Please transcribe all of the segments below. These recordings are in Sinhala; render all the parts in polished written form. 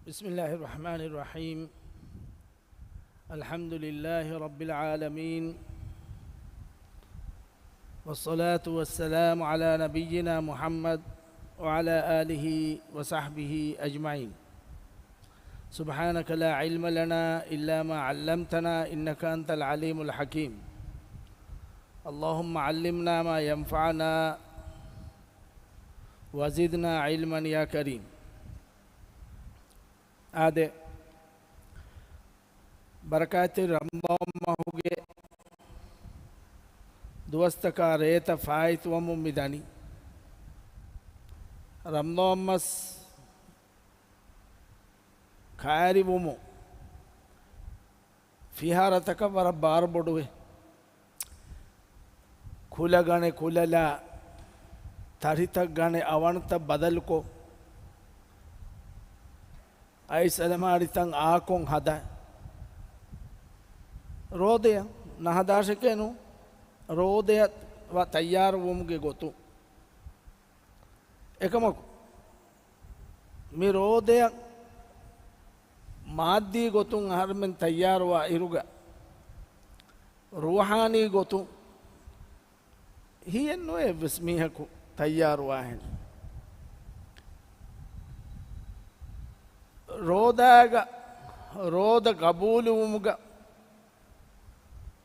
بسم الله الرحمن الرحيم. الحمد لله رب العالمين، والصلاة والسلام على نبينا محمد وعلى آله وصحبه أجمعين. سبحانك لا علم لنا إلا ما علمتنا إنك أنت العليم الحكيم. اللهم علمنا ما ينفعنا وزدنا علما يا كريم. ಆದೆ ಬರಕಾತಿ ರಂಬಮ್ಮಹುಗೆ ದುವಸ್ತಕ ರೇತ ಫಾಯಿತುವಮು ಮಿದನಿ ರಂಬಮ್ಮಸ್ ಖಾರಿವುಮು ಫಿಹಾರತಕ ವರ ಬಾರ್ ಬೊಡುವೆ ಕುಲಗಣೆ ಕುಲಲ ತರಿತಗಣೆ ಅವಂತ ಬದಲ್ಕೋ ಐಸ್ ಅಲೆಮಾಡಿತಂಗ್ ಆಕೊಂಗ್ ಹದ ರೋದಯ ನಹದಾಶಕೇನು ರೋದಯ ವ ತಯ್ಯಾರ ವೊಮ್ಗೆ ಗೊತ್ತು ಏಕಮಕು ಮಿ ರೋದಯ ಮಾದ್ದಿ ಗೊತ್ತು ಹರ್ಮೆನ್ ತಯ್ಯಾರುವ ಇರುಗ ರೂಹಾನಿ ಗೊತ್ತು ಹಿಯನ್ನು ವಿಸ್ಮಿಹಕು ತಯ್ಯಾರುವ ಹೆಣ್ಣು ರೋದಾಗ ರೋದ ಕಬೂಲುಮುಗ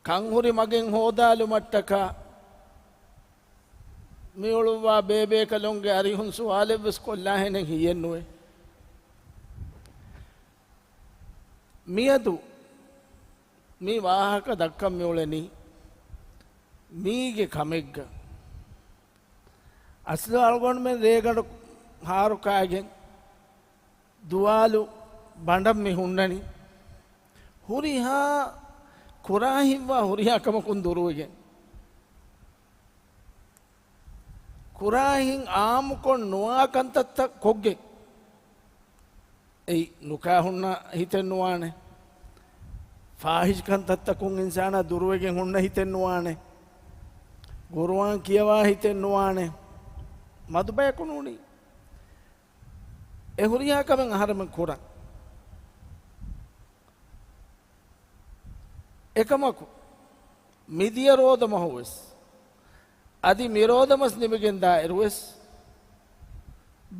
ಕಂಹುರಿ ಮಗೆಂಗ್ ಹೋದಾಲು ಮಟ್ಟಕ ಮೀಳುವ ಬೇಬೇ ಕಲೊಂಗೆ ಅರಿಹುನ್ಸು ಆಲೆಬ್ಬಿಸ್ಕೊಲ್ಲ ಹೆನೆ ಹಿಯನ್ನುವೆ ಮಿಯದು ಮೀ ವಾಹಕ ದಕ್ಕ ಮ್ಯೂಳೆನಿ ಮೀಗೆ ಕಮೆಗ್ಗ ಅಸಲು ಅಳ್ಗೊಂಡ ಮೇಲೆ ರೇಗಡು ಹಾರು ಕಾಗೆ ದುವಾಲು ಬಂಡಂ ಮಿ ಹುಣ್ಣನಿ ಹುರಿಹಾ ಕುರಾಹಿವ್ವ ಹುರಿಹಾ ಕಮಕುಂದುರುವಿಗೆ ಕುರಾಹಿಂಗ್ ಆಮುಕೊಂಡು ನುವಾಕಂತತ್ತ ಕೊಗ್ಗೆ ಐ ನುಕಾ ಹುಣ್ಣ ಹಿತೆನ್ನುವಾಣೆ ಫಾಹಿಜ್ ಕಂತತ್ತ ಕುಂಗ್ ಇನ್ಸಾನ ದುರುವಿಗೆ ಹುಣ್ಣ ಹಿತೆನ್ನುವಾಣೆ ಗುರುವಾನ್ ಕಿಯವಾ ಹಿತೆನ್ನುವಾಣೆ ಮದು ಬೇಕು ನೋಡಿ ಎ ಹುರಿಯಾ ಕಮೆಂಗ್ ಹರಮ ಕುರ ಏಕಮಕು ಮಿದಿಯ ರೋಧ ಮಹುವೆಸ್ ಅದಿ ಮಿರೋಧಮಸ್ ನಿಮಗೆಂದ ಇರುವೆಸ್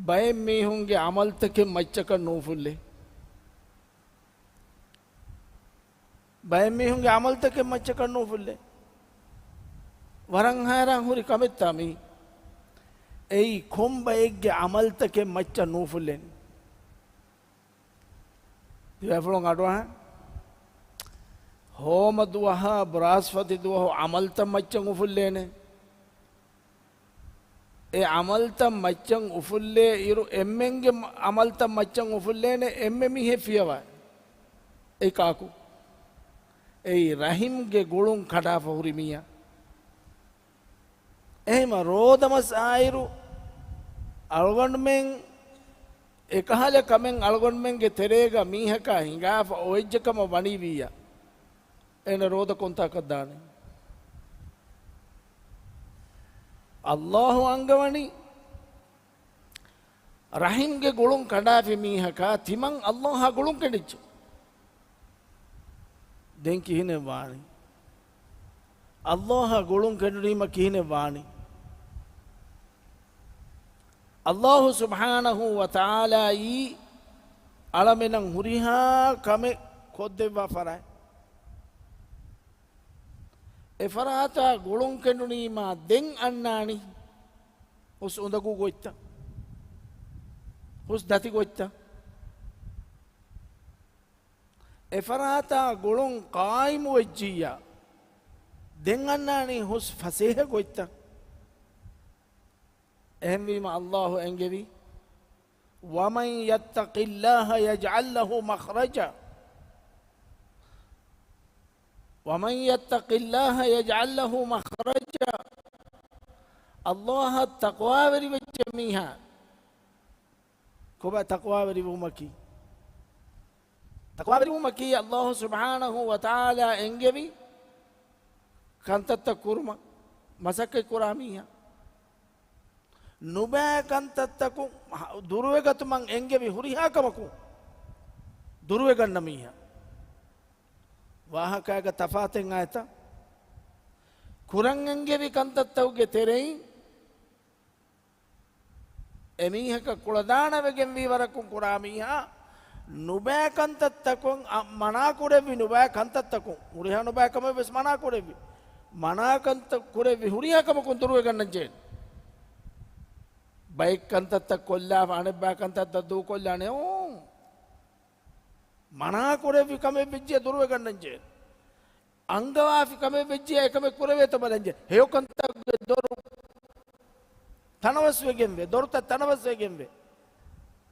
ಬಯ ಮೀಹುಂಗೆ ಅಮಲ್ತಕ್ಕೆ ಮಚ್ಚಕ ನೋಫುಲ್ಲೆ ಬಯ ಮೀಹುಂಗೆ ಅಮಲ್ತಕ್ಕೆ ಮಚ್ಚಕ ನೋಫುಲ್ಲೆ ವರಂಗ್ ಹಾರ ಹುರಿ ಕಮೆತ್ತ me ei komba egge amaltake macca nuufullen diafulon adwa homa duha brasfati duha amalta macca ufullene e amalta macca ufulle iru emmenge amalta macca ufullene emme mi hefiyawa ei kaku ei rahim ge gulun kada fahurimiya එහෙම රෝදමස් ආයිරු අල්ගොන්මෙන් එකහල කමෙන් අල්ගොන්මෙන්ගේ තෙරේග මීහක හිඟාෆ ඔයජ්ජකම වණීවිය එන රෝද කොන්තකද්දාන අල්ලාහු අංගවනි රහිම්ගේ ගුළුන් කඩාෆි මීහක තිමන් අල්ලාහ ගුළුන් කෙනිච්ච දෙන් කිහිනේ වාණි අල්ලාහ ගුළුන් කෙනුරීම කිහිනේ වාණි ಅಲ್ಲಾಹು ಸುಬ್ಹಾನಹು ವ ತಾಲಾ ಈ ಅಳಮೆನಂ ಹುರಿಹಾ ಕಮೆ ಕೊದ್ದೆವ್ವ ಫರಾಯ್ ಎ ಫರಾತ ಗುಳುಂ ಕೆಂಡುನೀಮ ದೆಂ ಅಣ್ಣಾಣಿ ಹುಸ್ ಉಂದಗೂ ಗೊಯ್ತ ಹುಸ್ ದತಿ ಗೊಯ್ತ ಎ ಫರಾತ ಗುಳುಂ ಕಾಯಿಮು ವೆಜ್ಜಿಯ ದೆಂ ಅಣ್ಣಾಣಿ ಹುಸ್ ಫಸೇಹ ಗೊಯ್ತ أهمي مع الله أنجبي ومن يتق الله يجعل له مخرجا ومن يتق الله يجعل له مخرجا الله التقوى بري بجميها كبا تقوى بري بمكي تقوى بري بمكي الله سبحانه وتعالى أنجبي كانت تكرم مسك كراميها ನುಬෑ ಕಂತತ್ತಕು ದುರುವೆಗತು ಮಂಗ್ ಎಂಗೆವಿ ಹುರಿಹಾಕಮಕು දුරුවේ ගන්න මීහා ವಾಹಕಾಗ ತಫಾತೆಂಗ್ ಆಯ್ತಾ ಕುರಂಗಂಗೆ ವಿ ಕಂತತ್ತವ್ಗೆ ತೆರೆಯಿ ಎಮೀಹಕ ಕುಳದಾಣವೆಗೆಂ ವಿ ವರಕು ಕುರಾಮೀಹ ನುಬෑ ಕಂತತ್ತಕೊಂ ಮನಾ ಕುರೆವಿ ನುಬෑ ಕಂತತ್ತಕೊಂ ಉರಿಹ ನುಬෑ ಕಮ ಬೆಸ್ ಮನಾ ಕುರೆವಿ ಮನಾ ಕಂತ ಕುರೆವಿ ಹುರಿಹ ಕಮ ಕುಂತುರುವೆ ಗನ್ನಂಜೆ ಬೈಕ್ ಕಂತತ್ತ ಕೊಲ್ಲಾ ಅಣೆಬ್ಬෑ ಕಂತತ್ತ ದೂ ಕೊಲ್ಲಾನೆ ಓ මනා කොරෙවි කමේ වෙච්චිය දුරව ගන්නංජේ අංගවාෆි කමේ වෙච්චිය එකම කුරවේත බලංජේ හේයකන්තගේ දොරු තනවස් වෙගෙන් වේ දොරුත තනවස් වෙගෙන් වේ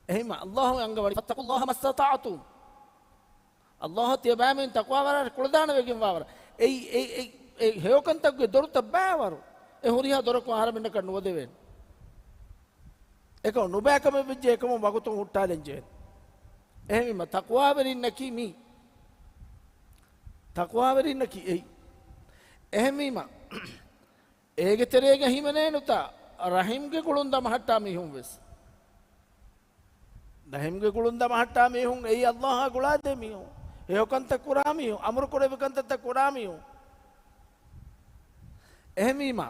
එහෙම අල්ලාහ් අංගවරි ෆත්තකුල්ලාහ මස්සතාතුම් අල්ලාහ් තියබෑමෙන් තක්වා වර කුලදාන වෙගෙන් වවර ඒ හේයකන්තගේ දොරුත බෑවරු ඒ හුරියා දොරක ආරම්භ කරන වදෙවෙන් ඒක නුබෑකම වෙච්චිය එකම වගතුන් උට්ටාලෙන්ජේ එහෙම තක්වාවරින්නකි මී තක්වාවරින්නකි එයි එහෙමීම ඒගෙ තෙරේග හිමනේ නුතා රහිම්ගේ කුළුන් දමහට්ටා මිහුම් වෙස් රහිම්ගේ කුළුන් දමහට්ටා මිහුම් එයි අල්ලාහ ගුලා දෙ මිහුම් ඒකන්ත කුරාමියු අමර කුරේ විකන්තත කුරාමියු එහෙමීම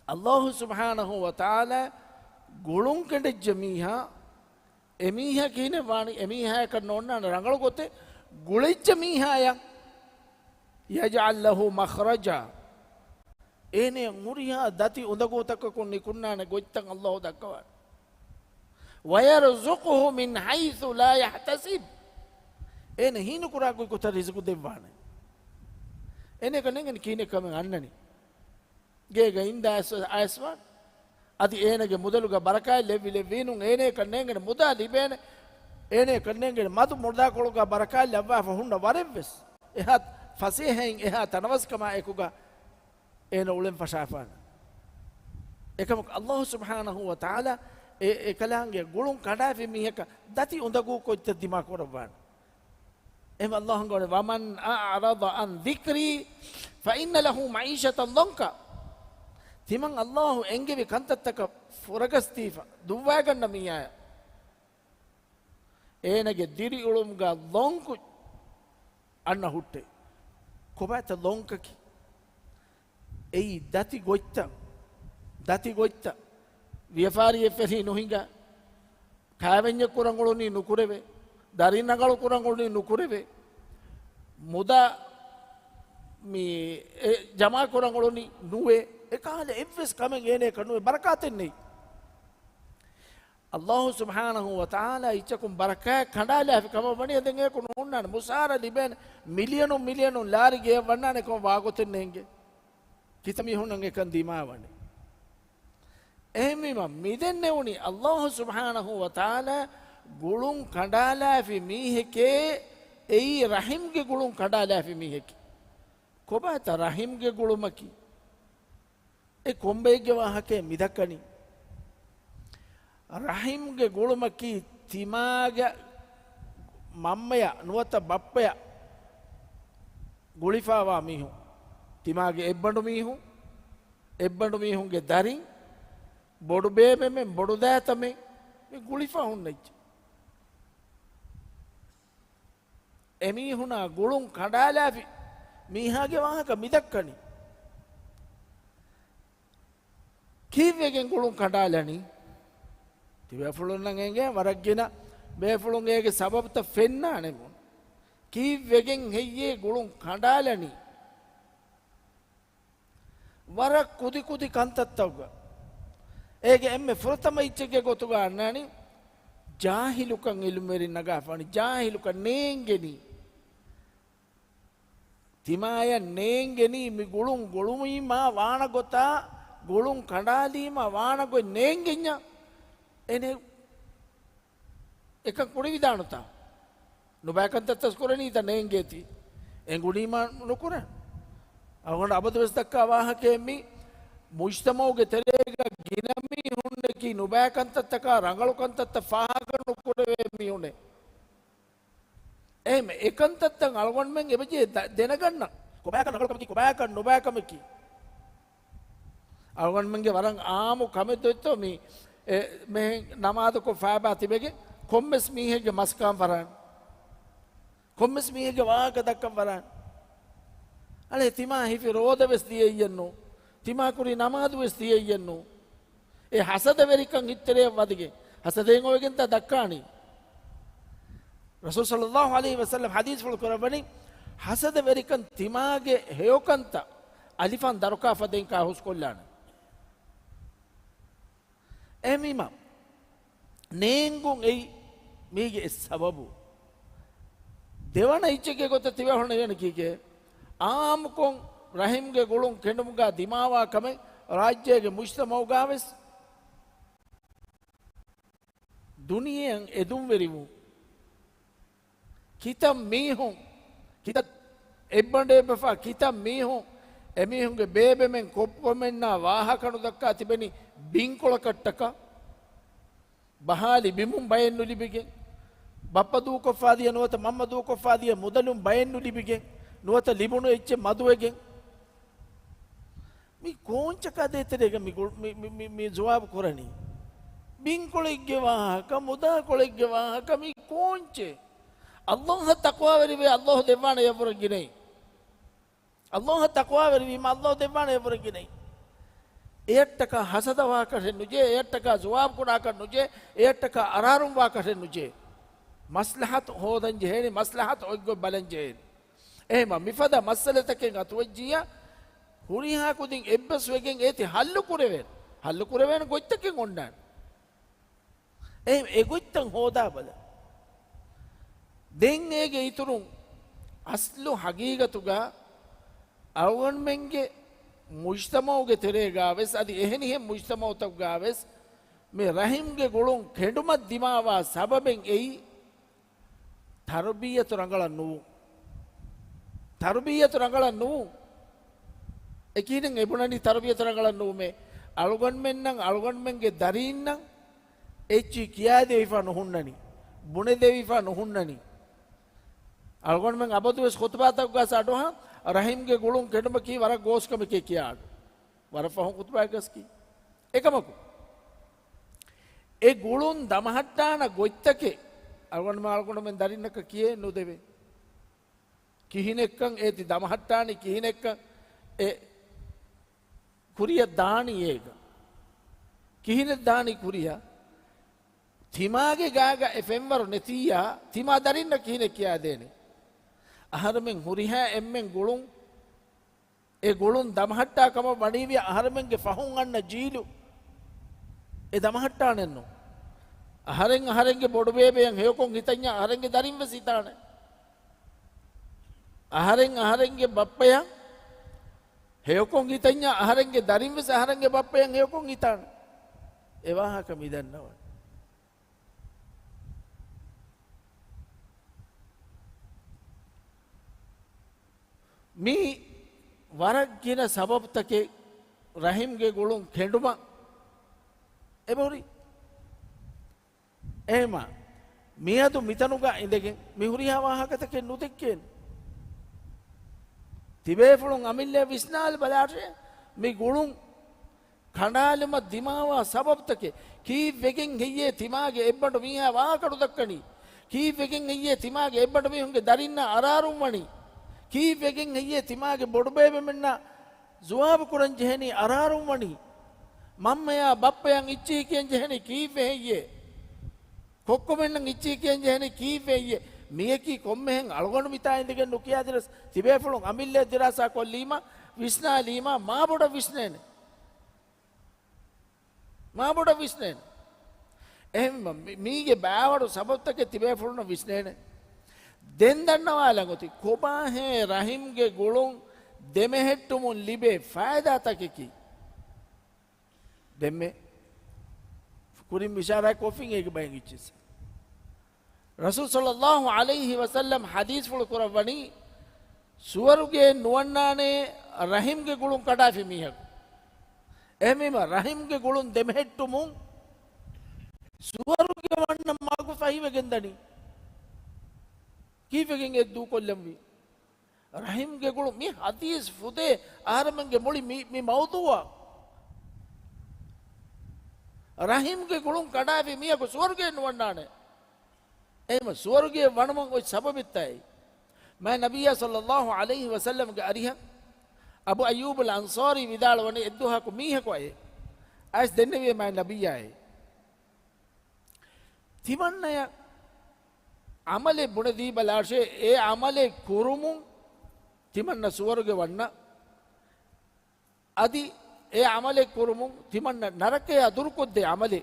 අල්ලාහ් සුබ්හානහු වතාලා ගුළුන් කෙඩෙජ්ජ මීහා එමීහ කියන වාණි එමීහ කරන ඕන රංගල කොතේ ගුලිච්ච මීහායන් යජල් ලහු මඛරජා එනේ මුරියා දති උදගෝතක කුන්නි කුන්නාන ගොච්චන් අල්ලාහ් දක්වා වයර්සුකුහු මින් හයිසු ලා යහතසිබ් එනේ හිනු කුරා ගොයි කොට රිස්කු දෙවානේ එනේ කනෙන් කීනේ කම අන්නනි ගේග ඉන්දාස් අයස්වන් අති ඒනගේ මුදලුග බරකායි ලෙවි ලෙවීනුන් ඒනේ කන්නේගෙන මුදා දිබේන ඒනේ කන්නේගෙන මතු මුදා කොළුග බරකායි ලැබවා හුන්න වරෙව්වෙස් එහත් ෆසීහෙන් එහා තනවස්කම එකුග ඒන උලෙන් ෆෂාෆාන එකම අල්ලාහ් සුබ්හානහු වතාලා ඒ කලංගේ ගුළුන් කඩාවි මිහක දති උඳගු කොච්ච දිමා කරවන්න එම අල්ලාහ් ගොඩ වමන් අරද අන් දික්රි ෆඉන්න ලහු මঈෂතන් ලංකා තිමන් අල්ලාහ් එංගෙවි කන්තත්තක ෆොරගස්තීෆ දුවවා ගන්න මීයාය ඒනගේ දිරි උළුම්ග ලොංකු අන්න හුට්ටේ කොබැත ලොංකකි එයි දති ගොච්ත ව්‍යාපාරියෙ ෆෙරි නොහිඟ කාවෙන්‍ය කුරංගොළුනි නුකුරෙවේ දරින්නගල කුරංගොළුනි නුකුරෙවේ මුදා මේ ජමා කුරංගොළුනි නුවේ එකාල එවස් කමෙන් ඒනේ කනුවේ බරකාතෙන්නේ අල්ලාහ් සුබ්හානහු වතාලා ඉච්චකුම් බරකා කණ්ඩාලා කම වණේ දෙන් ඒක නෝන්නන මුසාර ලිබෙන මිලියනු ලාරි ගේ වන්නනේ කොම වාගොතෙන්නේගේ කිතමි හොන්නගේ කන් දීමාවනේ එහෙමම මිදෙන්නේ උනි අල්ලාහ් සුබ්හානහු වතාලා ගුළුන් කණ්ඩාලා ෆි මීහකේ එයි රහිම්ගේ ගුළුන් කණ්ඩාලා ෆි මීහකේ කොබත රහිම්ගේ ගුළුමකි ඒ කොම්බේගේ වාහකේ මිදකනි රහිම්ගේ ගොළුමකි තිමාගේ මම්මය නුවත බප්පය ගොලිෆාවා මිහු තිමාගේ එබ්බඬු මිහුන්ගේ දරින් බොඩු බේමෙන් බොඩු දෑතමේ මේ ගොලිෆා හුන්නච්ච එමිහුණා ගොළුන් කඩාලාවි මීහාගේ වාහක මිදක්කනි කීවගෙන් ගොළුන් කඩාලනි තිවැෆුළුන්නගේ වරක්ගෙන බේෆුළුන්ගේගේ සබබත ෆෙන්නා නෙමුණ කීවගෙන් හෙయ్యේ ගොළුන් කඩාලනි වරක් කුදි කන්තත්තවග ඒගේ එම්මෙ ෆුරතම ඉච්චගේ ගොතු ගන්නනි ජාහිලුකන් ඉල්මෙරි නගාෆානි ජාහිලුක නේංගෙනි තිමාය නේංගෙනි මි ගොළුන් ගොළුමීමා වාන ගොතා ගොළුන් කඩාලීම වානගොයි නේංගෙඥ එනේ එක කුඩි විධානතා නොබෑකන්තත්තස් කොරනීත නේංගේති එංගුණීම නොකුර අවගොඩ අබද වෙස් දක්කා වාහකෙමි මුජ්තමෝගේ තෙරේග ගිනමි හුන්නකි නොබෑකන්තත්තක රංගලුකන්තත්ත ෆාහක නොකුරවෙමි හුනේ එහෙම එකන්තත්තන් අල්ගොන්මෙන් එබජේ දෙනගන්න කොබෑක නගලකමකි කොබෑක නොබෑකමකි අවගොන්මෙන්ගේ වරන් ආමු කමෙදොත්තෝ මේ නමාදකො ෆෑබා තිබෙගේ කොම්මෙස් මීහෙගේ මස්කාම් වරන් කොම්මස් මියගේ වාහක දක්කම් වරන් අනේ තිමා හිෆි රෝධ වෙස් දියෙයන්නු තිමා කුරි නමාදු වෙස් දියෙයන්නු ඒ හසද වෙරිකන් හිත්තරේ වදගේ හසදෙන් ඔයගෙන් තා දක්කානි රසූල් සල්ලල්ලාහු අලයිහි වසල්ලම් හදීස් වල කරවනි හසද වෙරිකන් තිමාගේ හේයකන්ත අලිෆන් දරුකා ෆදෙන් කා හුස් කොල්ලාන එමිම නේංගුන් එයි මේගේ සබබු දෙවන ඉච්චගේ ගොත තිවහොන වෙන කීකේ ආම්කොන් රහිම්ගේ ගොළුන් කෙඬුමුගා දිමාවා කම රාජ්‍යයේ මුස්තමව ගාවෙස් දුනියෙන් එදුම් වෙරිමු කිතම් මීහුන් කිත එබ්බණ්ඩේ බෆා කිතම් මීහුන් එමීහුන්ගේ බේබෙමෙන් කොප්පොමෙන්නා වාහකණු දක්කා තිබෙනි බින්කොළ කට්ටක බහාලි බිමුන් බයෙන්නු ලිබිගෙන් බප්පදූ කොෆාදිය නුවත මම්මදූ කොෆාදිය මුදලුම් බයෙන්නු ලිබිගෙන් නුවත ලිබුණු එච්ච මදුවගෙන් මේ කෝංචක දෙතරේක මේ ජවාබ කරණි බින්කොළෙක්ගේ වාහක මුදා කොළෙක්ගේ වාහක මේ කෝංචේ අල්ලාහ් තක්වා වෙරිවේ අල්ලාහ් දෙවාන යවරගිනේ අල්ලාහ් තක්වා වෙරිවීම අල්ලාහ් දෙවාන යවරගිනේ එයට්ටක හසදවා කරෙන්නුජේ එයට්ටක ජවාබ කුඩා කරනුජේ එයට්ටක අරාරුම් වා කරෙන්නුජේ මස්ලහත් හෝදන් ජෙහෙනි මස්ලහත් ඔයගො බලන් ජෙහෙනි එහෙම මිෆද මස්සලතකෙන් අතුවජ්ජිය හුරිහා කුදින් එබ්බස් වෙගෙන් ඒති හල්ලු කුරවෙන ගොච්තකෙන් ඔන්නන් එහෙම එගොච්තන් හෝදා බල දෙන් ඒගේ ඉතුරුන් අස්ලු හගීගතුගා අවගන්මෙන්ගේ මුජ්තමවගේ තෙරේ ගාවෙස් අදි එහෙනිහෙම මුජ්තමවතක් ගාවෙස් මේ රහිම්ගේ ගොළුන් කෙඩුමත් දිමාවා සබබෙන් එයි තර්බියතු රඟලන් නූ එකීනෙන් එබුණනි තර්බියතු රඟලන් නූ මේ අලුගන්මෙන්නම් අලුගන්මෙන්ගේ දරීන්නම් එච්චි කියා දෙවිෆා නොහුන්නනි බුනේ දෙවිෆා නොහුන්නනි අලුගන්මෙන් අබදුවෙස් ඛුතුබාතක් ගාස අඩෝහා රහිම්ගේ ගොළුන් කෙඩුම කී වර ගෝස්කම කී කියාඩ වර ෆහු ඛුතුබා ගස් කී එකමකු ඒ ගොළුන් දමහට්ටාන ගොච්තකේ අලුගන්මෙන් දරින්නක කියේ නොදෙවේ කිහිනෙක්කන් ඒති දමහට්ටානි කිහිනෙක්ක ඒ කුරිය දානි ඒක කිහිනෙක් දානි කුරිය තිමාගේ ගාග එෆෙම්වර නෙතියා තිමා දරින්න කිහිනෙක් කියා දෙනේ අහරමෙන් හුරිහා එම්මෙන් ගොළුන් ඒ ගොළුන් දමහට්ටා කම වඩීවිය අහරමෙන්ගේ ෆහුන් අන්න ජීලු ඒ දමහට්ටානෙන්නු අහරෙන්ගේ බොඩු බේබයන් හේකොන් හිතඤ්ඤා අහරෙන්ගේ දරින්ව සිතාන අහරෙන්ගේ බප්පයන් හේකොන් හිතඤ්ඤා අහරෙන්ගේ දරින්ව අහරෙන්ගේ බප්පයන් හේකොන් හිතාන එවාහක මිදන්නව මේ වරක් කියන සබබ්තකේ රහිම්ගේ ගොළුන් කෙඬුම එබොරි එහෙම මියදු මිතනුගා ඉඳගෙන මිහුරියා වාහකතකේ නුදෙක්කෙන් තිබේ ෆුලුන් අමිල්ලේ විස්නාල් බලාටේ මේ ගොළුන් කණාලම දිමාවා සබබ්තකේ කී වෙගෙන් හෙයේ තිමාගේ එබ්බට මියා වාහකඩු දක්කනි කී වෙගෙන් හෙයේ තිමාගේ එබ්බට මිහුන්ගේ දරින්න අරාරුම් වනි කී වෙගෙන් හෙයේ තිමාගේ බොඩු බේබෙ මෙන්න ජවාබ කුරන් ජෙහෙනි අරාරුම් වනි මම්මයා බප්පයන් ඉච්චී කියෙන් ජෙහෙනි කී වෙහෙයේ කොක්කොමෙන් ඉච්චී කියෙන් ජෙහෙනි කී වෙහෙයේ මියකි කොම්මෙන් අලගොණු මිතා ඉඳගෙන නුකියා දිරස් තිබේ ෆලොන් අමිල්ලේ දිරසා කොල්ලීම විස්නා ලීමා මා බොඩ විස්නේන එහෙම මීගේ බෑවඩු සබත්තකේ තිබේ ෆලොන් විස්නේන දෙන් දන්නවා ළඟති කොබා හේ රහිම්ගේ ගොළුන් දෙමෙහෙට්ටුමුන් ලිබේ ෆායදා තකකි දෙම්මේ කුරින් මිෂාරා කොෆින් එක බයෙන් ඉච්චිස් රසූල් සල්ලල්ලාහු අලයිහි වසල්ලම් හදීස් වල කරවණි සුවරුගේ නුවන්නානේ රහිම්ගේ ගොළුන් කඩාෆි මිහක් එමෙම රහිම්ගේ ගොළුන් දෙමෙහෙට්ටුමුන් සුවරුගේ වන්න මාගු ෆහිවගෙන් දනි කීපකින් එක් දූ කොල්ලම් වී රහිම්ගේ ගොළු මේ හදීස් ෆුදේ ආරමන්ගේ මොළි මේ මවුදුවා රහිම්ගේ ගොළුන් කඩාවේ මියක ස්වර්ගයෙන් වන්නානේ එහෙම ස්වර්ගයේ වනමන් ඔය සබබෙත්තයි मैं नबिया सल्लल्लाहु अलैहि वसल्लम के अरिह अबू अयूब अल अंसारी विदाल वने एद्दुहा को मीह को आए ऐस देने वे मैं नबी आए तिमन्नया अमले बुणदी बलाशे ए अमले कुरुमु तिमन्न सुवर्गे वन्न अदि ए अमले कुरुमु तिमन्न नरके अदुरकुद्दे अमले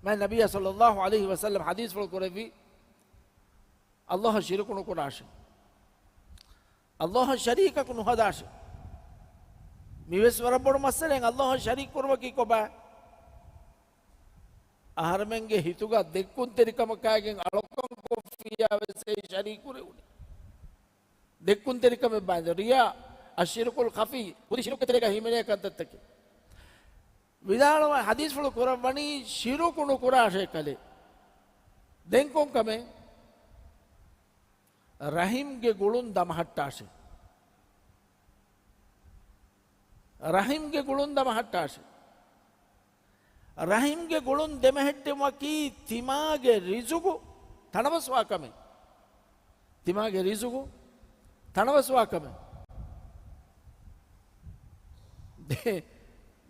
मैं नबिया सल्लल्लाहु अलैहि वसल्लम हदीस फल कुरेवी अल्लाह शिरकुनु कुराशे अल्लाह शरीक कुनु हदाशे मिवेश्वर बड़ मसलें अल्लाह शरीक कुर्वकी को बा आहरमेंगे हितुगा देक्कुन तेरिकम कायगे अलोकं को फिया वैसे शरीक कुरे उनी देक्कुन तेरिकम बांध रिया अशिरकुल खफी उदी शिरक तेरेगा हिमने कंतत के विदाल हदीस फल कुरवनी शिरकुनु कुराशे कले देंकों कमे रहीम के गुणुन दमहट्टाशे रहीम के गुणुन दमहट्टाशे रहीम के गुणुन देमहट्टे मकी तिमागे रिजुगु तनवस्वा कमे तिमागे रिजुगु तनवस्वा कमे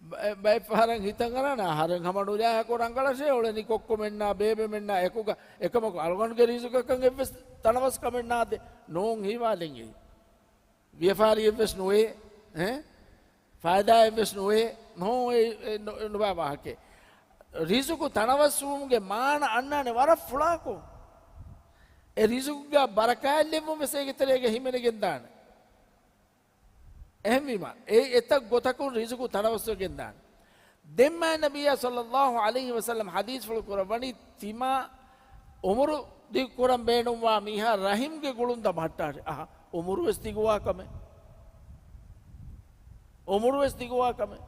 बाय फारंग हितंगरा ना हारंग हमडु जा को रंगला से ओले नि कोक्को मेन्ना बेबे मेन्ना एकुगा एकम अलगन के रिजुग कंगे बस तनवस कमेन्ना दे नोंग ही वालेंगे व्यापारी बस नोए हैं फायदा बस नोए नो नुबा वाके रिजुग तनवस के मान अन्ना ने वरा फुला को ए रिजुग का बरकाय लेवो में से के तरह के हिमेने गेंदान अहमीमा एतक गोतकुन रिजुकु तनवस्सु गेंदान देम्मा नबिया सल्लल्लाहु अलैहि वसल्लम हदीस फल कुरवनी तिमा उमरु दि कुरम बेनुवा मिहा रहीम के गुणुन द भट्टा आहा उमरु वस्ति गुवा कमे उमरु वस्ति गुवा कमे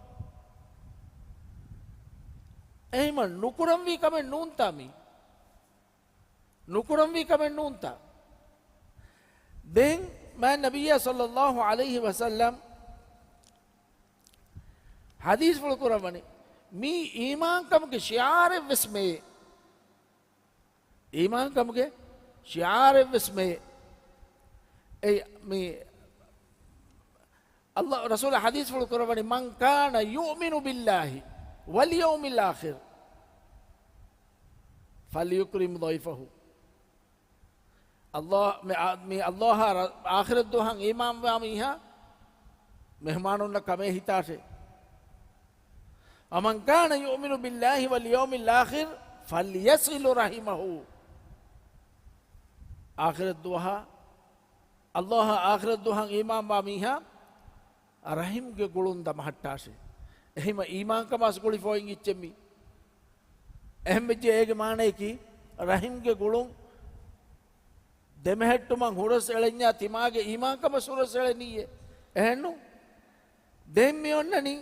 एहिमा नुकुरम वी कमे नूनता मी नुकुरम वी कमे नूनता दें मैं नबिया सल्लल्लाहु अलैहि वसल्लम हदीस फल कुरवनी मी ईमान कम के शियार विस्मे ईमान कम के शियार विस्मे ए मी अल्लाह रसूल हदीस फल कुरवनी मन कान युमिनु बिल्लाहि वल यौमिल आखिर फलयुक्रिम दैफहु अल्लाह में आदमी अल्लाह आखिरत दो हंग इमाम वामी हा मेहमानों न कमे हिता से अमन कान युमिनु बिल्लाहि वल यौमिल आखिर फलयसिल रहिमहु आखिरत दुहा अल्लाह आखिरत दो हंग इमाम वामी हा रहीम के गुणुन द महट्टा से एहिम ईमान का मास गुड़ी फोएंगी चम्मी अहम जे एक माने की रहीम के गुणुन දෙමහැට්ටුමන් හුරස් එළඤ්ඤා තිමාගේ ඊමාංකම සුරස් එළනීයේ එහෙන්නු දෙම්මි ඔන්නනි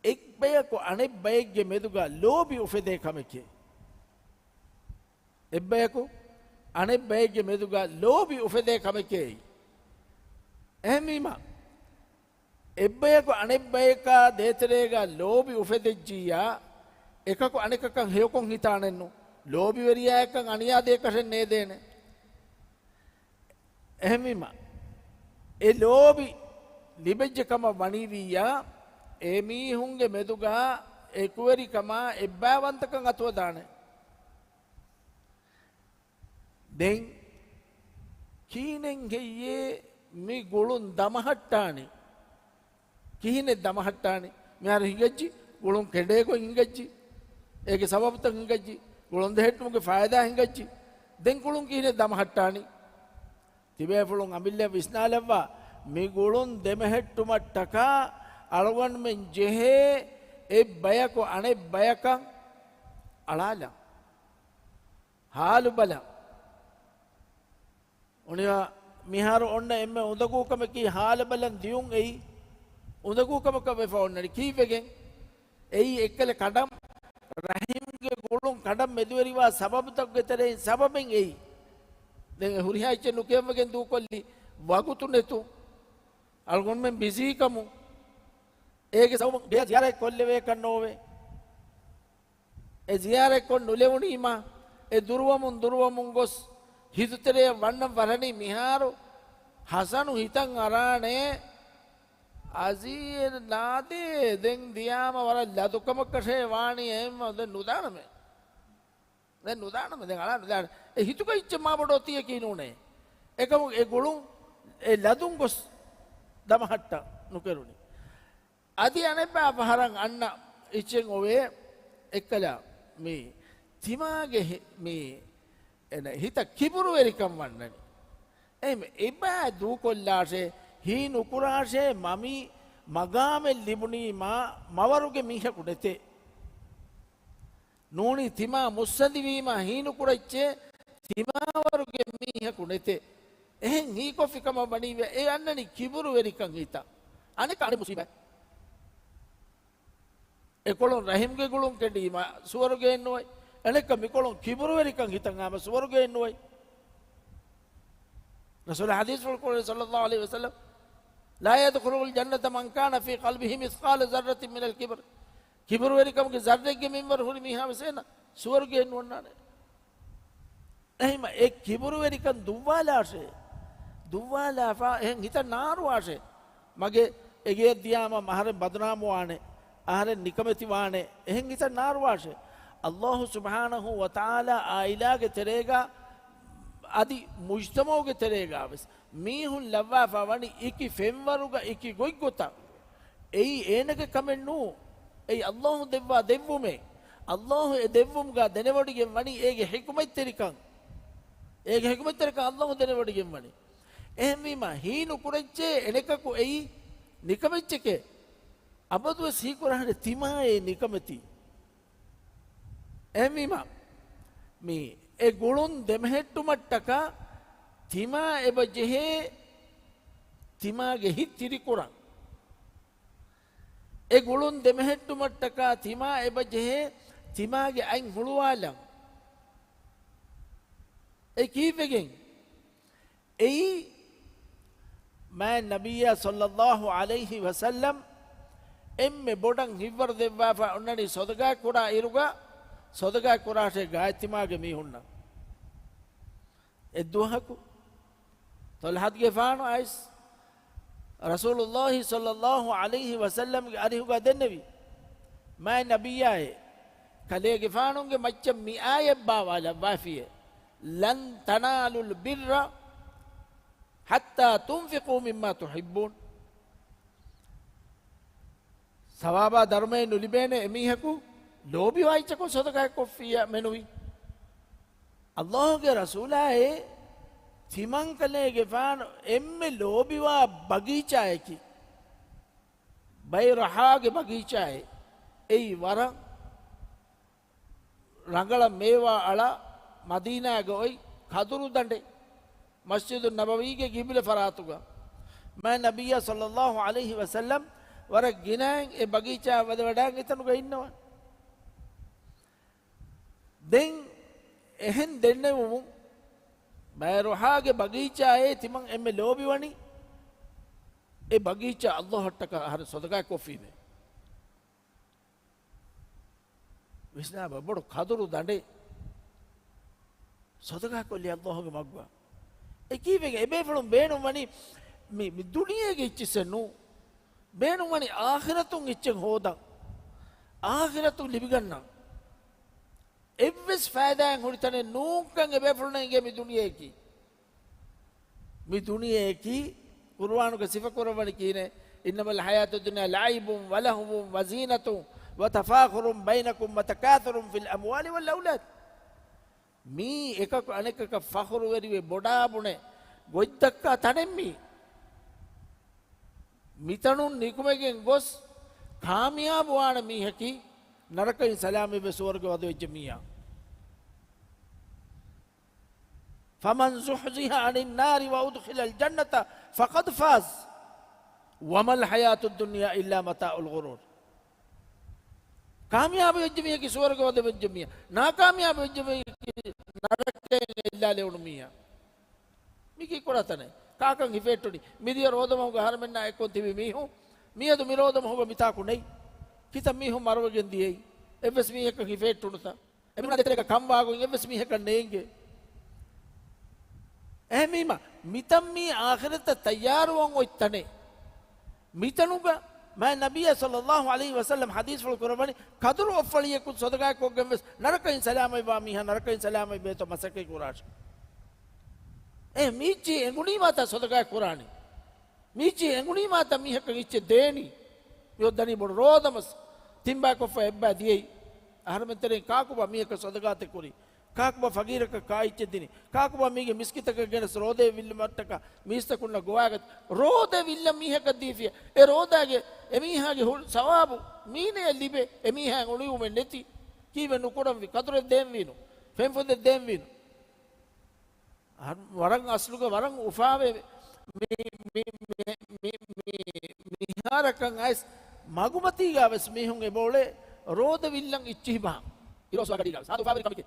එක් බයකෝ අනෙක් බයෙක්ගේ මෙදුගා ලෝභි උෆෙදේ කමකේ එක් බයකෝ අනෙක් බයෙක්ගේ මෙදුගා ලෝභි උෆෙදේ කමකේ එහෙමීම එක් බයකෝ අනෙක් බයකා දේතරේගා ලෝභි උෆෙදෙජ්ජියා එකක අනෙකකන් හේකොන් හිතානෙන්නු ලෝභි වෙරියායකන් අනියා දෙකසෙන් නේ දේනේ එහෙමීම ඒ ලෝභි ලිබෙජ්ජකම වණීවියා ඒ මීහුන්ගේ මෙදුගා එකුවරිකම එබ්බාවන්තකන් අතුව දානේ දෙන් කීනෙන් ගෙයේ මේ ගොළුන් දමහට්ටානේ කීනේ දමහට්ටානේ මෙහර හිගච්චි ගොළුන් කෙඩේකො හිගච්චි ඒකේ සබබත හිගච්චි ගොළුන් දෙහෙට්ටුමගේ ෆායදා හිගච්චි දෙන් ගොළුන් කීනේ දමහට්ටානේ තිබේ ෆලොන් අමිල්ල විස්නාලවා මේ ගොළුන් දෙමහෙට්ටුමට්ටක अलवन में जेहे ए बया को अने बया का अड़ाला हाल बला उन्हें मिहार ओन्न एम्मे उदगू कम की हाल बलन दियुं एई उदगू कम कवे फोन्न की वेगे एई एकले कඩම් रहीम के गोलुं कඩම් मेदुवरिवा सबब तक गेतरे सबबෙන් एई දැන් හුරිහායිච්ච නුකෙම්මගෙන් දූ කොල්ලි වගුතුනේතු අල්ගොන් මෙන් බිසි කමු ඒකේ සම ගේ ziyaret කොල්ලේ වේ කන්නෝවේ ඒ ziyaret කොන් නුලෙවුනීමා ඒ දුරුවමුන් ගොස් හිතුතරේ වන්න වරණි මිහාරු හසනු හිතන් අරානේ අසීර් නාදේ දෙන් දියාම වර ලදුකම කෂේ වාණි එහෙම දැන් නුදානම දැන් අරන් ඒ හිතුක ඉච්ච මාබඩෝ තිය කිනුනේ එකම ඒ ගොළුන් ඒ ලදුන් ගොස් දමහට්ට නුකරුණි අදි අනෙපා පහරන් අන්න ඉච්චෙන් ඔවේ එක්කලා මේ තිමාගේ මේ එන හිත කිපුරු වෙරිකම් වන්නනි එහෙම එබෑ දූ කොල්ලාසේ හී නුකුරාසේ මමි මගාමෙල් ලිබුණී මවරුගේ මිහකු නෙතේ නූනි තිමා මුස්සදිවීම හීනුකුරච්චේ තිමාවරුගේ මිහකු නෙතේ එහෙන් හී කොෆිකම බණීව ඒ අන්නනි කිපුරු වෙරිකම් හිත අනෙක අනෙ මුසීබත් එකොළොන් රහිම්ගේ ගුළුන් කෙඩීම සුවරුගේ එන්නුවයි එනෙක මිකොළොන් කිපුරු වෙරිකම් හිතන්ආම සුවරුගේ එන්නුවයි رسول حديث القرآن صلى الله عليه وسلم لا يدخل الجنة من كان في قلبه مثقال ذرة من الكبر كبر وريكم ذرة के मेंबर होने मिहा में से ना स्वर्ग के नोना ने नहीं मैं एक किबर वरिकम दुवाला फा एक हिता नारू आशे मगे एक ये दिया हम हमारे बदनाम वाने हमारे निकमती वाने एक हिता नारू आशे अल्लाह सुब्हानहु व तआला आइला के चलेगा आदि मुज्तमोगे तेरेगा बस मीहुन लव्वाफा वनी इकी फेमवरुगा इकी गोइगोता एई एनके कमेन्नु एई अल्लाह देव्वा देव्वुमे अल्लाह ए देव्वुमगा देनेवडिगे वनी एगे हिकमत तेरिकं अल्लाह देनेवडिगे वनी එහෙමීම හීනු කුරච්චේ එනකකු එයි නිකමච්චකේ අබදුව සීකුරහට තිමායේ නිකමති එහෙමීම මේ ඒ ගුළුන් දෙමහෙට්ටු මට්ටක තිමා එබ ජෙහෙ තිමාගේ හිත් තිරිකුරන් ඒ ගුළුන් දෙමහෙට්ටු මට්ටක තිමා එබ ජෙහෙ තිමාගේ අයින් හුළුවාලම් ඒ කීපෙකින් එයි मैं नबिया सल्लल्लाहु अलैहि वसल्लम एम्मे बोडंग हिवर देवाफा उन्ननी सोदगा कुरा इरुगा सोदगा कुरा से गायतिमागे मी हुन्ना एद्दुहकु तलहद के फानो आइस रसूलुल्लाह सल्लल्लाहु अलैहि वसल्लम के अरिहुगा देनवी मैं नबिया है कले के फानो के मच्चम मी आयब्बा वाला वाफिए लन तनालुल बिर्रा हत्ता तुमफिकू मिम्मा तुहिब्बून सवाबा धर्मे नुलिबेने एमीहकु लोभी वाइचको सदका कोफिया मेनुवी अल्लाह के रसूला है थिमंकले के फान एम्मे लोभीवा बगीचा है की भाई रहा के बगीचा है ए वर रंगल मेवा अला मदीना गोई खदुरु दंडे मस्जिद नबवी के गिबले फरातुगा मैं नबिया सल्लल्लाहु अलैहि वसल्लम वर गिनांग ए बगीचा वडवांग इतनुगा इन्नवा दें एहन देने वो मैं रोहा के बगीचा है तिमंग एमे लोभी वनी ए बगीचा अल्लाह टका हर सदका कोफी में विस्ना बड़ो खादुरु दांडे सदका को लिया अल्लाह के मगवा එකීවෙක එබේෆලුම් බේනුම් වනි මේ දුනියගේ ඉච්චසනු බේනුම් වනි ආඛිරතුන් ඉච්චෙන් හෝදන් ආඛිරතුන් ලිබිගන්නා එව්වස් ෆෑදාන් හුරිතනේ නූකන් එබේෆලුන්ගේ මේ දුනියේකි මේ දුනියේකි කුර්ආනුක සිෆ කරවනි කීනේ ඉන්නමල් හයාතු දුනියා ලයිබුම් වලහුම් වසීනතුම් වතෆාඛුරුම් බයිනකුම් වතකාතුරුම් ෆිල් අම්වාලි වල් අවලාද් मी एक अनेक फखरु वेरी बोडा बुने गोइदक्का तनेम्मी मितनु निकुमेगे गोस कामयाब वाण मी हकी नरक सलामी बे स्वर्ग वद वेच मिया फमन जुहजिहा अनिन नारि व उदखिल अल जन्नत फकद फाज वमल हयातुद दुनिया इल्ला मताउल गुरूर कामयाब वेच मिया की स्वर्ग वद वेच मिया नाकामयाब वेच मिया नरके इल्लाले उन्मिया मिकी कोरातने काकं हिफेटुनी मिदिय रोदमोग हरमेन्ना एकोंतिवि मीहु मियदु मिरोदम होग मिताकु नै कित मीहु मरवगेंदिये एवस मी एक हिफेटुनुता එමුණ දෙතරක කම්වාගුන් එවස් මිහක නේගේ එහෙමීම මිතම් මී ආඛිරත තයාරුවන් ඔයිත්තනේ මිතනුග मैं नबी सल्लल्लाहु अलैहि वसल्लम हदीस फल कुरबानी कदर ओफलिए कुछ सदका को गमस नरकइन सलाम वा मिहा नरकइन सलाम बे तो मसके कुराश ए मीची एंगुनी माता सदका कुरानी मीची एंगुनी माता मिह कगिचे देनी यो दनी बोड रोदमस तिंबा को फेब्बा दिए अहरमतरे काकुबा मिह क सदका ते कुरी काकुबा फकीर क काइचे दिनी काकुबा मिगे मिस्कित क गेनस रोदे विल मट्टक मीस्तकुन्न गोवागत रोदे विल मिह क दीफिया ए रोदागे එමිහාගේ සවාබු මීනේ ලිබේ එමිහා උණියුම නැති කීවෙ නුකොඩම් වි කතර දෙම් විනු ෆෙන්ෆොද දෙම් විනු වරන් අස්ලුක වරන් උෆාවේ මිහාරකන් අයිස් මගුමති ගාවස් මිහුන් එබෝලේ රෝද විල්ලන් ඉච්චිබා ඉරොස් වගඩි ගාව සාදු ෆාබරි කමිකේ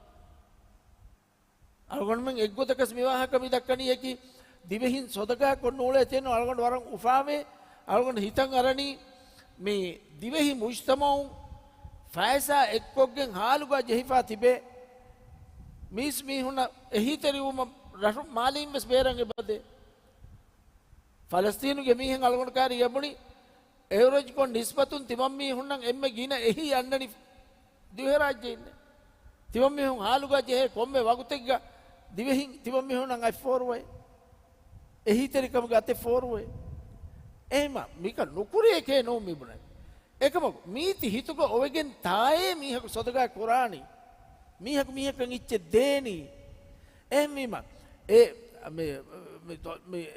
අලගොන්මන් එක්ගොතකස් මිවාහක මිදක්කණි යකි දිවෙහින් සොදකා කොන්නෝලේ තෙන අලගොන් වරන් උෆාවේ අලගොන් හිතන් අරණි මේ දිවෙහි මුජ්තමවුන් ෆයිසා එක්කොක්ගෙන් හාලුගා ජෙහිෆා තිබේ මිස් මිහුන එහිතරිවුම රෂු මාලින් වෙස් බේරංගෙ බදේ ෆලස්තීනුගේ මිහෙන් අලගොන් කාරි යබුනි එවරජ් කොන් නිස්බතුන් තිබම් මිහුන්නන් එම්මෙ ගින එහි යන්නනි දිවෙ රාජ්‍යෙ ඉන්නේ තිබම් මිහුන් හාලුගා ජෙහෙ කොම්මෙ වගුතෙක්ග දිවෙහින් තිබම් මිහුන්නන් අයි ෆෝර්වේ එහිතරිකම ගතේ ෆෝර්වේ එහෙම මික නුකුරේ කේ නෝ මිබුනේ එකම මීති හිතුක ඔවගෙන් තායේ මීහක සොදගා කුරානි මීහකන් ඉච්චේ දේනි එහෙම ඒ මේ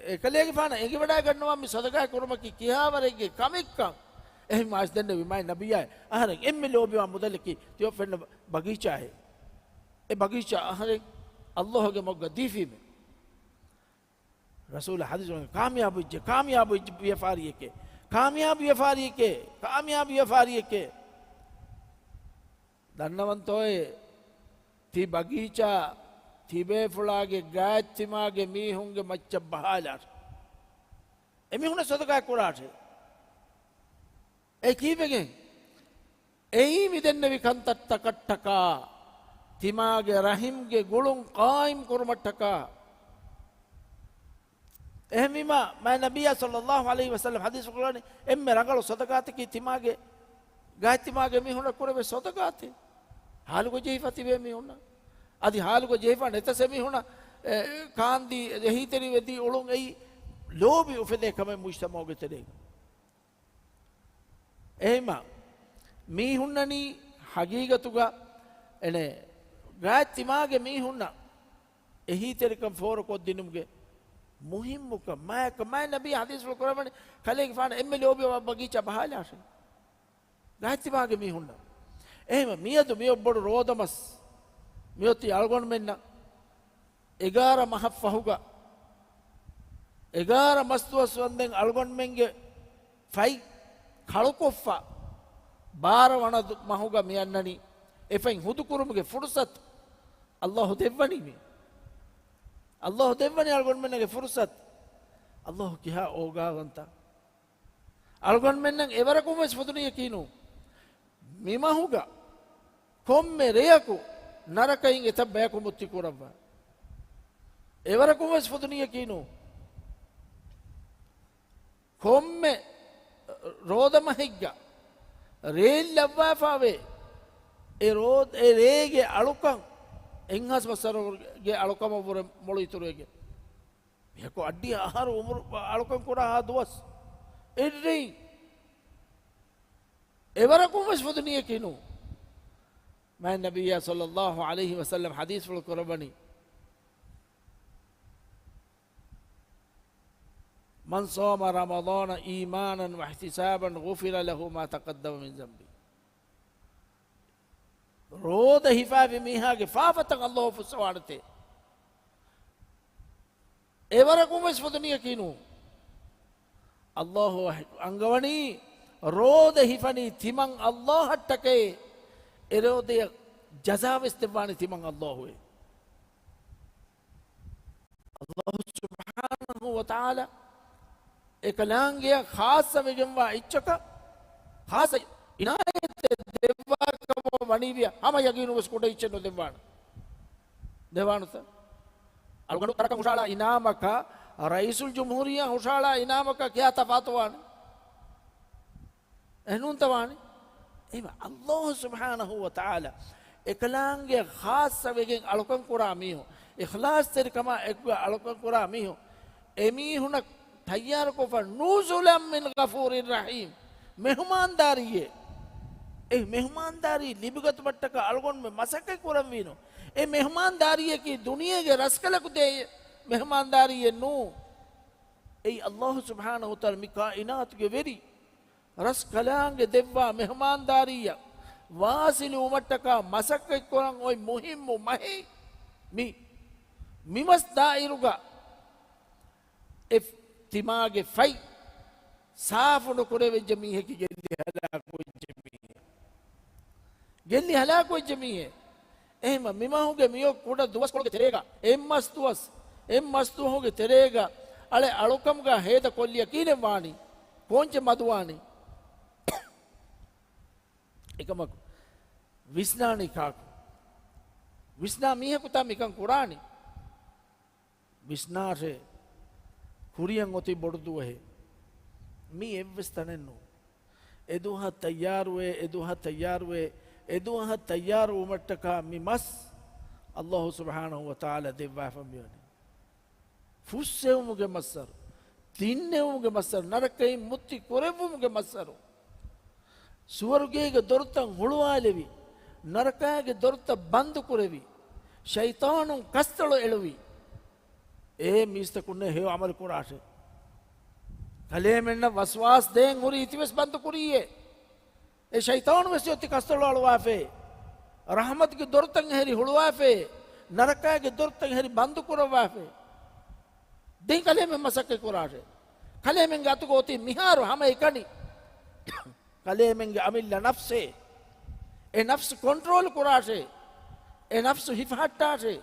එකලේගේ පාන ඒකේ වඩා ගන්නවා මේ සොදගා කුරම කියාවරේගේ කමික්කම් එහෙම මාස් දෙන්න විමයි නබියයි අහර එම්මෙ ලෝබිවා මුදල්කි තියෝ ෆෙන්න බගීචායි ඒ බගීචා අහර අල්ලාහගේ මොග්ග දීෆීමේ रसूल हदीस में कामयाब व्यापारी के दन्नवंतोए थी बगीचा थी बेफुलागे गायतिमागे मी होंगे मच्च बहालार एमी हुने सदका कुराठे ए की बेगे एई मिदन्न विकंतत्त कट्टका तिमागे रहीम गे गुलुं कायम कुरमट्टका එහෙමම මා නබිය සල්ලල්ලාහු අලයිහි වසල්ලම් හදීස් කුරානේ එම්මෙ රංගල සදකාති කි තිමාගේ ගාතිමාගේ මිහුන කුරේ සදකාති हालुको जेहिफा तिबे मी हुना आदि हालुको जेहिफा नेतसे मी हुना कांदी यही तेरी वेदी ओळुं एई लोबी उफेदे कमे मुश्तमोगे तेरे एमा मी हुन्ननी हगीगतुगा एने गातिमागे मी हुना यही तेरे कम फोर को दिनुमगे मुहिम्मुक मैं नबी हदीस कुरान खले फान एम लोबी बगीचा बहालाशे गातिमागे मी हुना එහෙම මියදු මිය ඔබ්බඩු රෝදමස් මියොති අල්ගොන් මෙන්න 11 මහ ෆහුග 11 මස්තුවස් වන්දෙන් අල්ගොන් මෙන්ගේ ෆයි කලකොෆා බාර වන මහුග මියන්නනි එෆෙන් හුදු කුරුමුගේ ෆුර්සත් අල්ලාහ් දෙවනි මේ අල්ලාහ් දෙවනි අල්ගොන් මෙන්නගේ ෆුර්සත් අල්ලාහ් කියා ඕගාවන්ත අල්ගොන් මෙන්නන් එවරකුම ස්පතුනිය කිනු මිමහුගා කොම්මෙ රේයකු නරකයින් එතබ්බයකු මුත්ති කුරබ්බ එවරකුම ස්පතුනිය කිනු කොම්මෙ රෝදමහිග්ගා රේල් ලබ්වාෆාවේ ඒ රෝද ඒ රේගේ අලුකම් එන්හස් වසරගේ අලුකම වර මොළු ඉතුරුගේ මේකෝ අඩිය ආහාර උමර අලුකම් කුරා දවස් එඩ්රී එවරකුම ස්පතුනිය කිනු मैं नबी सल्लल्लाहु अलैहि वसल्लम हदीस कुरबनी मन सोम रमضان ईमाना वहतिसाबा गुफिर लहु मा तक़द्दम मिन ज़ंबी रोद हिफाफि मीहा के फाफत अल्लाह फुसवाड़ते एवरकुम स्पदनिय किनु अल्लाह अंगवणी रोद हिफनी थिमं अल्लाह टके एरोदे जज़ाव इस्तिवानी थिमं अल्लाह हुए अल्लाह सुब्हानहु व तआला एकलांगे खास विजंवा इच्छका खास इनायत देवा कम wanivia ama yaginu was koda icheno devan sa algonu taraka ushala inamaka raisul jumhuriya ushala inamaka kya tafatwan enun tawani ema Allah subhanahu wa ta'ala eklange khas wegen alukan kura miho ikhlas terkama ekwa alukan kura miho emi hunak tayyar ko fa nuzulam min ghafurir rahim mehmandariye mehmandari libigat battaka algon me masake kuram vino mehmandariye ki duniya ge raskala ku de mehmandariye nu Allah subhanahu wa ta'ala mi kainat ge veri raskalange devwa mehmandariya वासिल उमट्ट का मसक कोरंग ओय मुहिम महे मी मिमस दाइरुगा इफ तिमागे फै साफ न करे वे जमी है कि गेली हला कोई जमी है एम मिमा होगे मियो कोड़ा दुवस कोगे तेरेगा एम मस्तु होगे तेरेगा अले अड़ुकम का हेद कोलिया कीने वाणी कोंच मधुवाणी එකමක විස්නානි කාකු විස්නා මීහකුතා මිකන් කුරානි විස්නාරේ කුරියන් ඔති බොඩුදුවහේ මී එව්වස්තනෙන්නු එදුහ තයාරුවේ එදුහ තයාරු උමට්ටකා මි මස් අල්ලාහ් සුබ්හානහු වතාලා දෙවවා ෆමියනි ෆුස්සෙවුමුගේ මස්සර තින්නෙවුමුගේ මස්සර නරකයි මුත්ති කොරෙවුමුගේ මස්සරු ಸುವರ್ಗೇಗೆ ದೊರೆತ ಹುಳುವಾಲೆವಿ ನರಕಾಗೆ ದೊರೆತ ಬಂದು ಕುರೆವಿ ಶೈತಾನು ಕಸ್ತಳು ಎಳುವಿ ಮೀಸ್ತ ಕುನ್ನೆ ಹೇ ಅಮಲ್ ಕುರಾಶೆ ಕಲೆ ಮೆನ್ನ ವಸ್ವಾಸ್ ದೇಂ ಹುರಿ ಇತಿವೆಸ್ ಬಂದು ಕುರಿಯೆ ಶೈತಾನು ವೆಸ್ಯೋತಿ ಕಸ್ತಳು ಅಳುವಾಫೆ ರಹಮತ್ಗೆ ದೊರೆತಂಗೆ ಹೆರಿ ಹುಳುವಾಫೆ ನರಕಾಗೆ ದೊರೆತಂಗೆ ಹೆರಿ ಬಂದು ಕುರವಾಫೆ ದೇಂ ಕಲೆ ಮೆ ಮಸಕ್ಕೆ ಕುರಾಶೆ ಕಲೆ ಮೆಂಗೆ ಅತುಗೋತಿ ಮಿಹಾರು ಹಮ ಇಕಣಿ ಕಲೇಮೆಂಗೆ ಅಮಿಲ್ಲ ನಫ್ಸೆ ನಫ್ಸ್ ಕಂಟ್ರೋಲ್ ಕುರಾಶೆ ನಫ್ಸ್ ಹಿಫಾಟಾಶೆ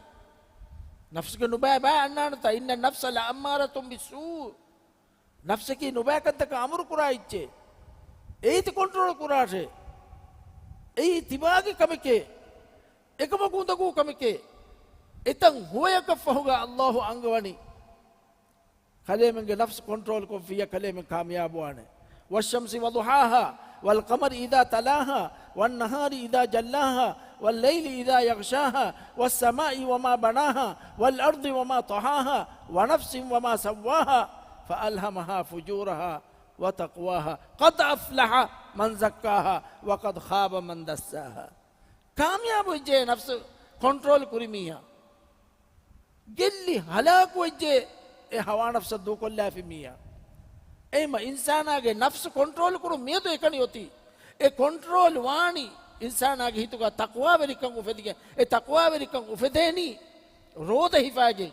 ನಫ್ಸ್ಗೆ ನುಬಾಯ ಬಾಯ ಅಣ್ಣಾಣತ ಇನ್ನ ನಫ್ಸಲ್ಲ ಅಮ್ಮಾರ ತುಂಬಿಸು ನಫ್ಸಕಿ ನುಬಾಯಕಂತಕ ಅಮರು ಕುರಾ ಇಚ್ಚೆ ಏತಿ ಕಂಟ್ರೋಲ್ ಕುರಾಶೆ ತಿಬಾಗಿ ಕಮಿಕೆ එකමකුන්දකූ කමිකේ එතන් හුවයක ෆහුග අල්ලාහු අංගවනි කලේමගේ නෆ්ස් කොන්ට්‍රෝල් කොෆිය කලේම කාමියාබුවානේ والشمس وضحاها والقمر إذا تلاها والنهار إذا جلاها والليل إذا يغشاها والسماء وما بناها والأرض وما طحاها ونفس وما سواها فألهمها فجورها وتقواها قد أفلح من زكاها وقد خاب من دساها كامياب وجه نفس كنترول كريميها جلي هلاك وجه هوا نفس دو كلها في مية एमा इंसानागे नफ्स कंट्रोल करो मे तो एकनी होती ए कंट्रोल वाणी इंसानागे हितुगा तकवा वेरिकं उफेदिगे ए तकवा वेरिकं उफेदेनी रोद हिफाजे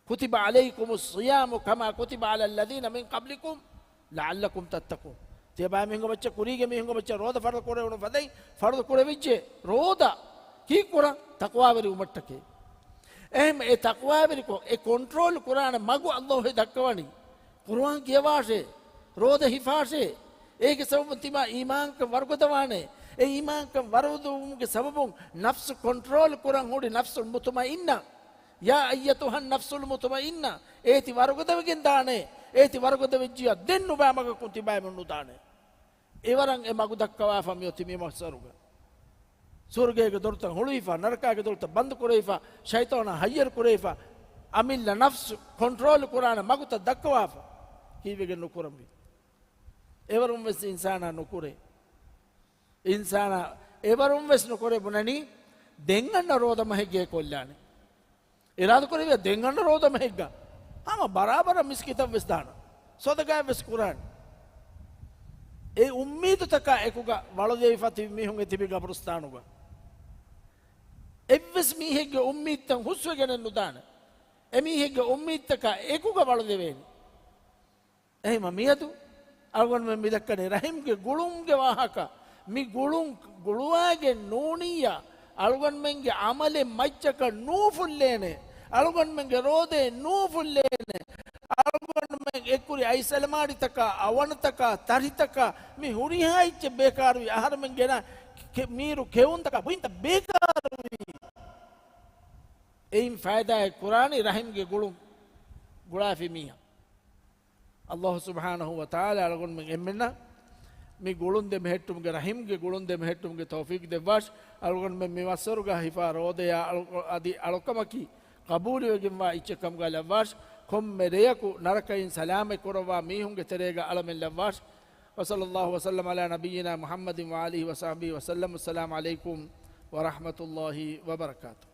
कुतिबा अलैकुमुस सियाम कमा कुतिबा अलल लदीन मिन क़ब्लिकुम लअल्लकुम तत्तक़ून ते बा मिंगो बच्चा कुरीगे मिंगो बच्चा रोद फर्द कोरे उन फदई फर्द कोरे विचे रोदा की कोरा तकवा वेरि उमट्टके එහෙම ඒ තක්වා වෙරිකෝ ඒ කොන්ට්‍රෝල් කුරාන මගු අල්ලාහ් දක්වවනි කුර්ආන් කියවාෂේ රෝද හිෆාෂේ ඒකේ සබබ තිමා ඊමාන්ක වර්ගදවානේ ඒ ඊමාන්ක වරදුමුගේ සබබුන් නෆ්ස් කොන්ට්‍රෝල් කුරාන් හොඩි නෆ්සුල් මුතමයින්න යා අයියතුහන් නෆ්සුල් මුතමයින්න ඒති වර්ගදවකින් දානේ ඒති වර්ගද වෙජ්ජිය දෙන්නු බෑ මග කුති බෑ මුන්නු දානේ ඒවරන් ඒ මගු දක්වා ෆමියෝ තිමේ මස්සරුගා स्वर्गे दौड़ता हुड़ीफा नरका के दौड़ता बंद कुरेफा शैताना हय्यर कुरेफा अमिल नफ्स कंट्रोल कुरान मगुता दक्वाफा कीवेगे नुकुरंबी एवरुम वेस इंसाना नुकुरे इंसाना एवरुम वेस नुकुरे बुननी देंगन्न रोद महेगे कोल्लाने इराद कुरेवे देंगन्न रोद महेगा हम बराबर मिस्कित वेस दान सोदगा वेस कुरान ए उम्मीद तक एकुगा वळदेविफा तिमि हुंगे तिबि गबरुस्तानुगा එවස් මීහෙක්ගේ උම්මීත්තන් හුස්වගෙන නුදාන එමීහෙක්ගේ උම්මීත්තක ඒකුග බල දෙවෙනි එහෙම මියතු අල්ගොන් මෙ මිදක්කනේ රහිම්ගේ ගුළුම්ගේ වාහක මි ගුළුවාගේ නෝනියා අල්ගොන් මෙන්ගේ අමලේ මච්චක නූෆුල්ලේනේ අල්ගොන් මෙන්ගේ රෝදේ නූෆුල්ලේනේ අල්ගොන් ආහාරමෙන් එක්කුරි අයිසලමාඩිතක අවනතක තරිතක මේ හුරිහායිච්ච බේකාරුයි ආහාරමෙන් ගෙන මීරු කෙවුන්තක බුයින්ත බේකාරුයි එයින් ෆායදාය කුරානි රහිම්ගේ ගුළුම් ගුලාෆිමියා අල්ලාහ් සුබ්හානහු වතාලා අලගොන් මෙන් එම්මෙන්න මේ ගුළුම් දෙ මෙහෙට්ටුම්ගේ රහිම්ගේ ගුළුම් දෙ මෙහෙට්ටුම්ගේ තෞෆීක් දෙවස් අලගොන් මෙන් මේ වසරුගා හිෆා රෝදයා අදි අලකමකි කබූලියගෙන්වා ඉච්චකම් ගලවස් කොම්මෙරයකු නරකයින් සලාමෙ කරවා මීහුන්ගේ තෙරේග අලමෙන් ලවස් වසල්ලල්ලාහු වසල්ලම අලා නබියිනා මුහම්මදින් වආලිහි වසහබිහි වසල්ලම් අස්සලාමු අලයිකුම් වරහ්මතුල්ලාහි වබරකාතුහු